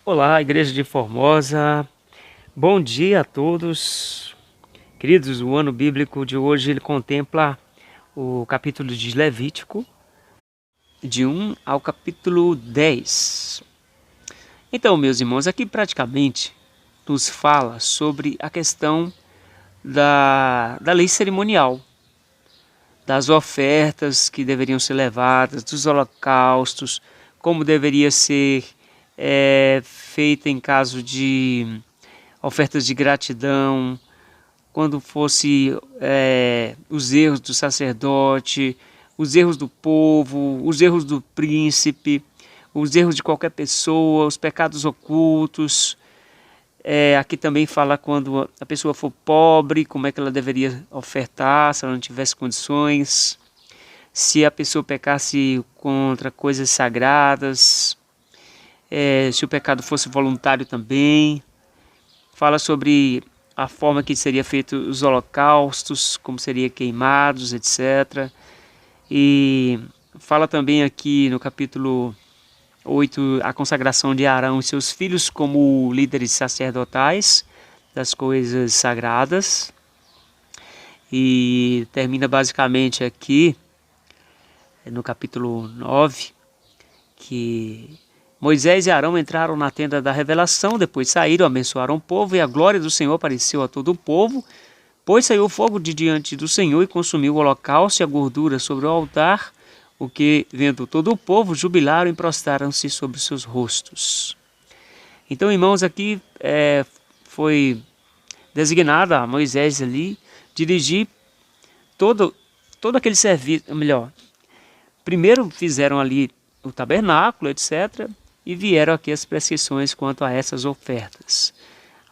Olá, Igreja de Formosa. Bom dia a todos. Queridos, o ano bíblico de hoje ele contempla o capítulo de Levítico, de 1 ao capítulo 10. Então, meus irmãos, aqui praticamente nos fala sobre a questão da lei cerimonial, das ofertas que deveriam ser levadas, dos holocaustos, como deveria ser feita em caso de ofertas de gratidão, quando fosse os erros do sacerdote, os erros do povo, os erros do príncipe, os erros de qualquer pessoa, os pecados ocultos. Aqui também fala quando a pessoa for pobre, como é que ela deveria ofertar, se ela não tivesse condições. Se a pessoa pecasse contra coisas sagradas, se o pecado fosse voluntário também. Fala sobre a forma que seria feito os holocaustos, como seria queimados, etc. E fala também aqui no capítulo 8 a consagração de Arão e seus filhos como líderes sacerdotais das coisas sagradas. E termina basicamente aqui no capítulo 9, que Moisés e Arão entraram na tenda da revelação, depois saíram, abençoaram o povo, e a glória do Senhor apareceu a todo o povo. Pois saiu o fogo de diante do Senhor e consumiu o holocausto e a gordura sobre o altar, o que, vendo todo o povo, jubilaram e prostraram-se sobre seus rostos. Então, irmãos, aqui foi designada a Moisés ali dirigir todo aquele serviço, melhor, primeiro fizeram ali o tabernáculo, etc., e vieram aqui as prescrições quanto a essas ofertas.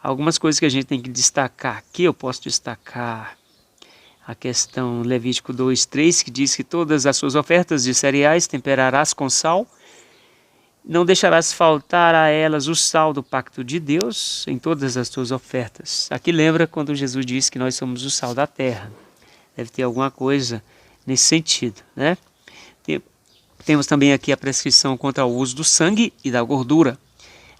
Algumas coisas que a gente tem que destacar aqui, eu posso destacar a questão Levítico 2:3, que diz que todas as suas ofertas de cereais temperarás com sal, não deixarás faltar a elas o sal do pacto de Deus em todas as tuas ofertas. Aqui lembra quando Jesus disse que nós somos o sal da terra. Deve ter alguma coisa nesse sentido, né? Temos também aqui a prescrição contra o uso do sangue e da gordura.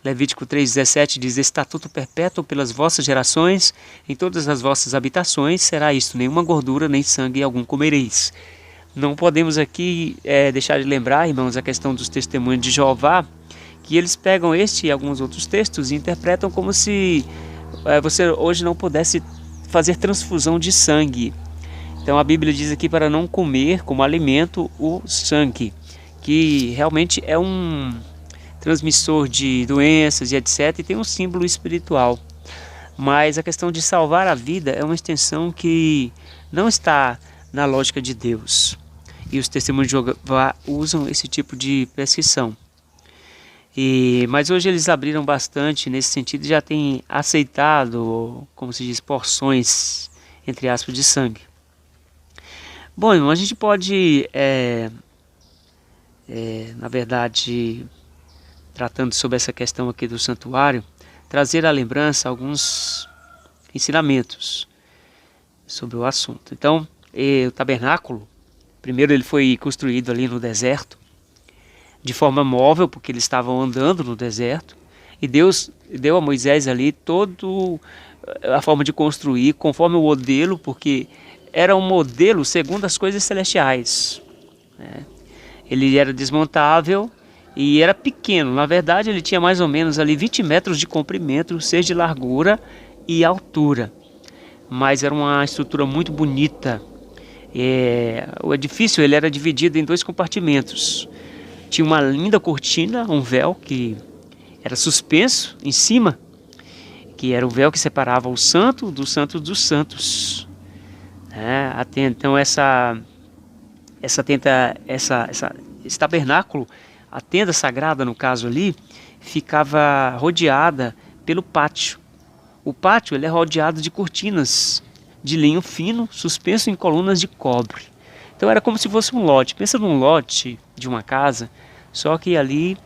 Levítico 3,17 diz: estatuto perpétuo pelas vossas gerações, em todas as vossas habitações será isto, nenhuma gordura nem sangue algum comereis. Não podemos aqui deixar de lembrar, irmãos, a questão dos testemunhos de Jeová, que eles pegam este e alguns outros textos e interpretam como se você hoje não pudesse fazer transfusão de sangue. Então a Bíblia diz aqui para não comer como alimento o sangue, que realmente é um transmissor de doenças e etc, e tem um símbolo espiritual. Mas a questão de salvar a vida é uma extensão que não está na lógica de Deus. E os testemunhos de Jeová usam esse tipo de prescrição. Mas hoje eles abriram bastante nesse sentido e já têm aceitado, como se diz, porções, entre aspas, de sangue. Bom, irmão, a gente pode, na verdade, tratando sobre essa questão aqui do santuário, trazer à lembrança alguns ensinamentos sobre o assunto. Então, o tabernáculo, primeiro ele foi construído ali no deserto, de forma móvel, porque eles estavam andando no deserto, e Deus deu a Moisés ali toda a forma de construir, conforme o modelo, porque era um modelo segundo as coisas celestiais, né? Ele era desmontável e era pequeno. Na verdade, ele tinha mais ou menos ali 20 metros de comprimento, 6 de largura e altura. Mas era uma estrutura muito bonita. O edifício ele era dividido em 2 compartimentos. Tinha uma linda cortina, um véu que era suspenso em cima, que era o véu que separava o santo dos santos dos santos. Então esse tabernáculo, a tenda sagrada no caso ali, ficava rodeada pelo pátio. O pátio ele é rodeado de cortinas de linho fino, suspenso em colunas de cobre. Então era como se fosse um lote. Pensa num lote de uma casa, só que ali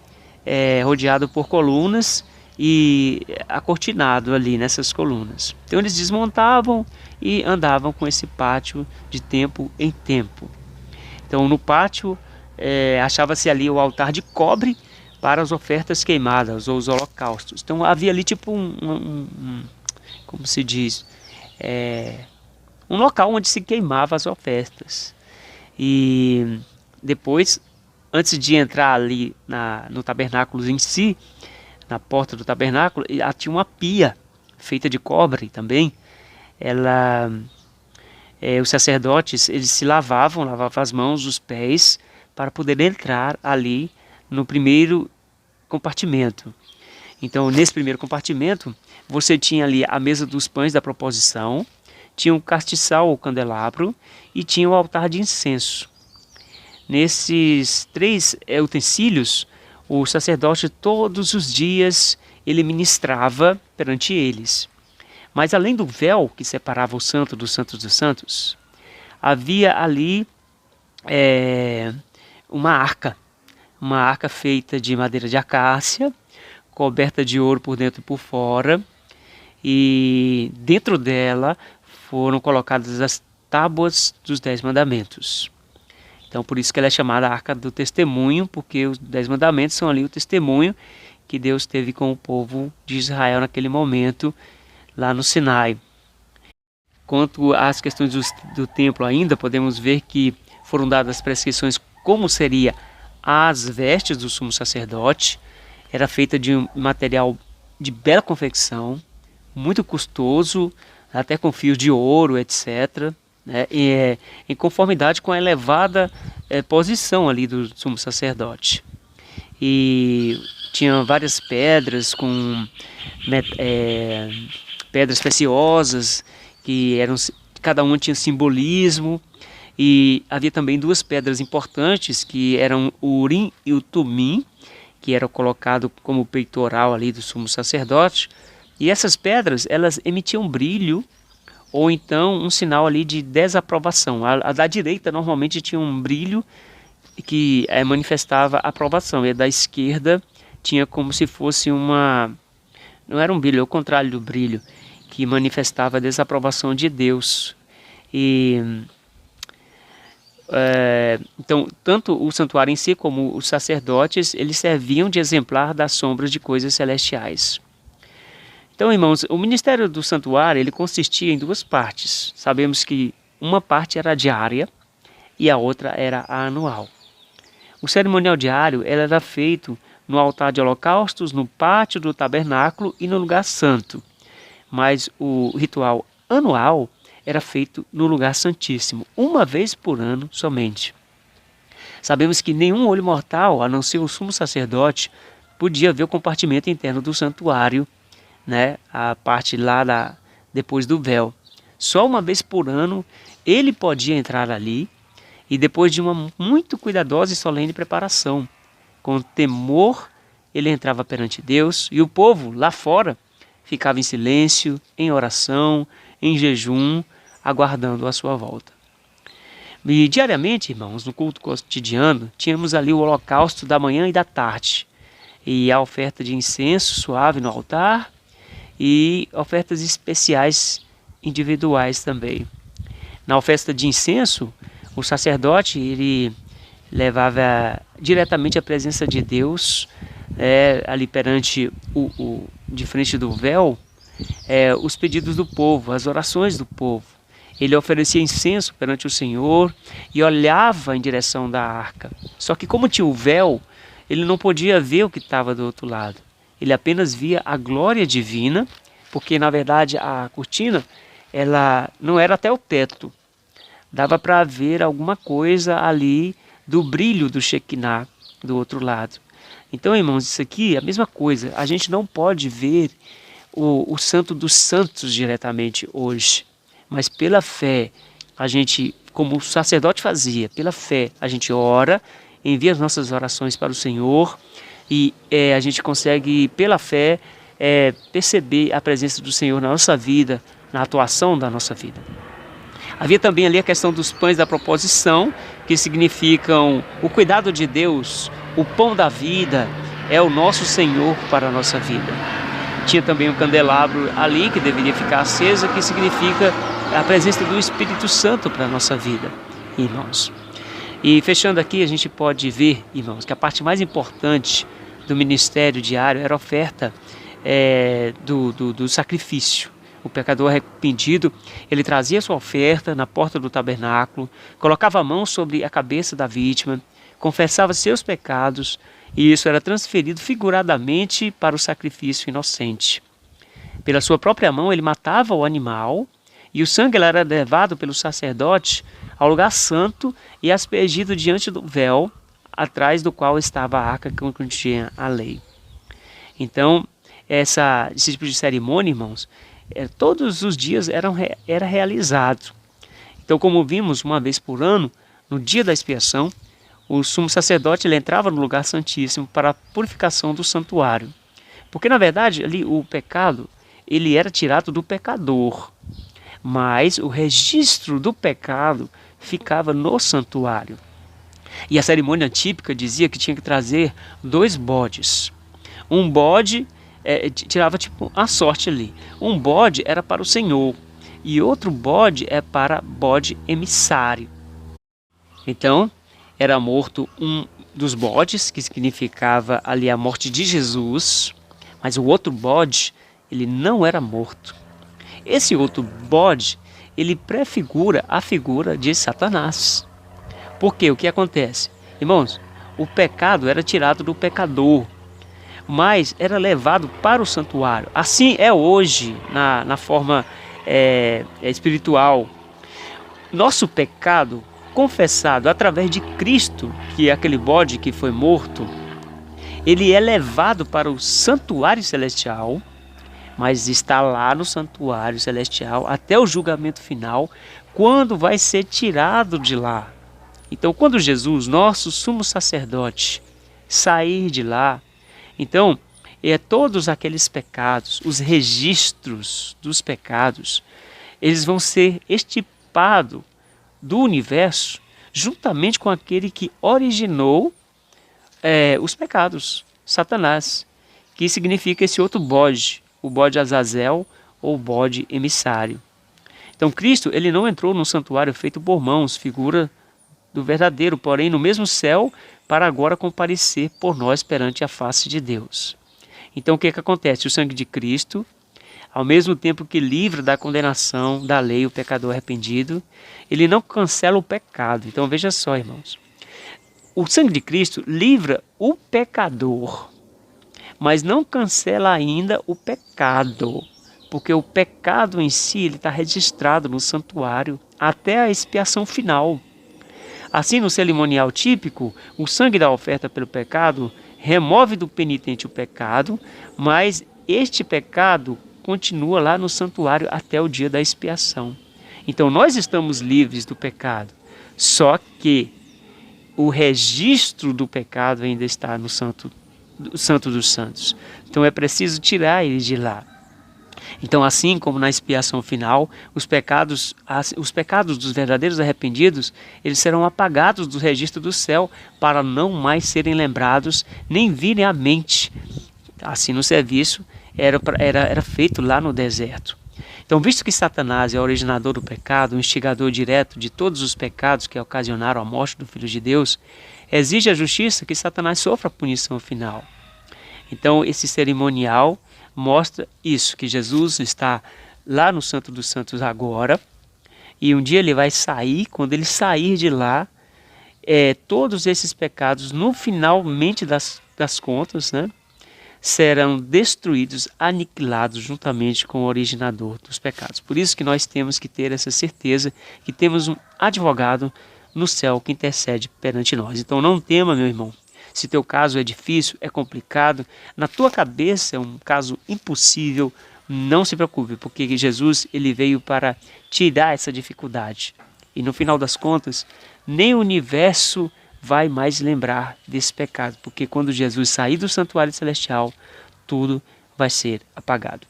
rodeado por colunas e acortinado ali nessas colunas. Então eles desmontavam e andavam com esse pátio de tempo em tempo. Então no pátio achava-se ali o altar de cobre, para as ofertas queimadas ou os holocaustos. Então havia ali tipo como se diz, um local onde se queimava as ofertas. E depois, antes de entrar ali no tabernáculo em si, na porta do tabernáculo, tinha uma pia feita de cobre também. Os sacerdotes, eles se lavavam as mãos, os pés, para poder entrar ali no primeiro compartimento. Então, nesse primeiro compartimento, você tinha ali a mesa dos pães da proposição, tinha o castiçal ou candelabro e tinha o altar de incenso. Nesses 3 utensílios, o sacerdote todos os dias ele ministrava perante eles. Mas além do véu que separava o santo dos santos dos santos, havia ali uma arca feita de madeira de acácia, coberta de ouro por dentro e por fora, e dentro dela foram colocadas as tábuas dos 10 mandamentos. Então por isso que ela é chamada Arca do Testemunho, porque os 10 mandamentos são ali o testemunho que Deus teve com o povo de Israel naquele momento, lá no Sinai. Quanto às questões do templo ainda, podemos ver que foram dadas prescrições como seria as vestes do sumo sacerdote. Era feita de um material de bela confecção, muito custoso, até com fios de ouro, etc., né? Em conformidade com a elevada posição ali do sumo sacerdote. E tinha várias pedras com pedras preciosas, que cada uma tinha simbolismo, e havia também 2 pedras importantes, que eram o Urim e o Tumim, que era colocado como peitoral ali do sumo sacerdote. E essas pedras, elas emitiam brilho, ou então um sinal ali de desaprovação. A da direita normalmente tinha um brilho que manifestava aprovação, e a da esquerda tinha como se fosse não era um brilho, é o contrário do brilho, que manifestava a desaprovação de Deus. Então, tanto o santuário em si como os sacerdotes, eles serviam de exemplar das sombras de coisas celestiais. Então, irmãos, o ministério do santuário ele consistia em 2 partes. Sabemos que uma parte era diária e a outra era a anual. O cerimonial diário era feito no altar de holocaustos, no pátio do tabernáculo e no lugar santo. Mas o ritual anual era feito no lugar santíssimo, uma vez por ano somente. Sabemos que nenhum olho mortal, a não ser o sumo sacerdote, podia ver o compartimento interno do santuário, né? A parte lá depois do véu. Só uma vez por ano ele podia entrar ali, e depois de uma muito cuidadosa e solene preparação, com temor, ele entrava perante Deus, e o povo lá fora ficava em silêncio, em oração, em jejum, aguardando a sua volta. E diariamente, irmãos, no culto cotidiano, tínhamos ali o holocausto da manhã e da tarde, e a oferta de incenso suave no altar, e ofertas especiais individuais também. Na oferta de incenso, o sacerdote ele levava diretamente a presença de Deus, ali perante de frente do véu, os pedidos do povo, as orações do povo. Ele oferecia incenso perante o Senhor e olhava em direção da arca. Só que como tinha o véu, ele não podia ver o que estava do outro lado. Ele apenas via a glória divina, porque na verdade a cortina ela não era até o teto. Dava para ver alguma coisa ali do brilho do Shekinah do outro lado. Então, irmãos, isso aqui é a mesma coisa. A gente não pode ver o Santo dos Santos diretamente hoje, mas pela fé, a gente, como o sacerdote fazia, pela fé, a gente ora, envia as nossas orações para o Senhor, e a gente consegue, pela fé, perceber a presença do Senhor na nossa vida, na atuação da nossa vida. Havia também ali a questão dos pães da proposição, que significam o cuidado de Deus, o pão da vida, é o nosso Senhor para a nossa vida. Tinha também um candelabro ali que deveria ficar aceso, que significa a presença do Espírito Santo para a nossa vida, irmãos. E fechando aqui, a gente pode ver, irmãos, que a parte mais importante do ministério diário era a oferta do sacrifício. O pecador arrependido, ele trazia sua oferta na porta do tabernáculo, colocava a mão sobre a cabeça da vítima, confessava seus pecados, e isso era transferido figuradamente para o sacrifício inocente. Pela sua própria mão ele matava o animal, e o sangue era levado pelo sacerdote ao lugar santo e aspergido diante do véu, atrás do qual estava a arca que continha a lei. Então, esse tipo de cerimônia, irmãos, todos os dias era realizado. Então, como vimos uma vez por ano, no dia da expiação, o sumo sacerdote ele entrava no lugar santíssimo para a purificação do santuário. Porque, na verdade, ali o pecado ele era tirado do pecador, mas o registro do pecado ficava no santuário. E a cerimônia típica dizia que tinha que trazer 2 bodes. Um bode tirava tipo a sorte ali. Um bode era para o Senhor e outro bode é para bode emissário. Então, era morto um dos bodes, que significava ali a morte de Jesus, mas o outro bode, ele não era morto. Esse outro bode, ele prefigura a figura de Satanás. Porque o que acontece? Irmãos, o pecado era tirado do pecador, mas era levado para o santuário. Assim é hoje, na forma espiritual. Nosso pecado confessado através de Cristo, que é aquele bode que foi morto, ele é levado para o santuário celestial, mas está lá no santuário celestial até o julgamento final, quando vai ser tirado de lá. Então, quando Jesus, nosso sumo sacerdote, sair de lá, então, todos aqueles pecados, os registros dos pecados, eles vão ser extirpados do universo juntamente com aquele que originou os pecados, Satanás, que significa esse outro bode, o bode Azazel ou o bode emissário. Então, Cristo ele não entrou num santuário feito por mãos, figura do verdadeiro, porém no mesmo céu, para agora comparecer por nós perante a face de Deus. Então o que acontece? O sangue de Cristo, ao mesmo tempo que livra da condenação da lei o pecador arrependido, ele não cancela o pecado. Então veja só, irmãos, o sangue de Cristo livra o pecador, mas não cancela ainda o pecado, porque o pecado em si está registrado no santuário até a expiação final. Assim, no cerimonial típico, o sangue da oferta pelo pecado remove do penitente o pecado, mas este pecado continua lá no santuário até o dia da expiação. Então, nós estamos livres do pecado, só que o registro do pecado ainda está no Santo dos Santos. Então, é preciso tirar ele de lá. Então, assim como na expiação final, os pecados dos verdadeiros arrependidos, eles serão apagados do registro do céu para não mais serem lembrados, nem virem à mente. Assim, no serviço era feito lá no deserto. Então, visto que Satanás é o originador do pecado, o instigador direto de todos os pecados que ocasionaram a morte do Filho de Deus, exige a justiça que Satanás sofra a punição final. Então, esse cerimonial mostra isso, que Jesus está lá no Santo dos Santos agora, e um dia ele vai sair, quando ele sair de lá, todos esses pecados, no finalmente das contas, né, serão destruídos, aniquilados juntamente com o originador dos pecados. Por isso que nós temos que ter essa certeza que temos um advogado no céu que intercede perante nós. Então não tema, meu irmão. Se teu caso é difícil, é complicado, na tua cabeça é um caso impossível, não se preocupe, porque Jesus ele veio para tirar essa dificuldade. E no final das contas, nem o universo vai mais lembrar desse pecado, porque quando Jesus sair do santuário celestial, tudo vai ser apagado.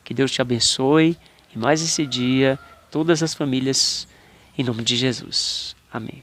Que Deus te abençoe e mais esse dia, todas as famílias, em nome de Jesus. Amém.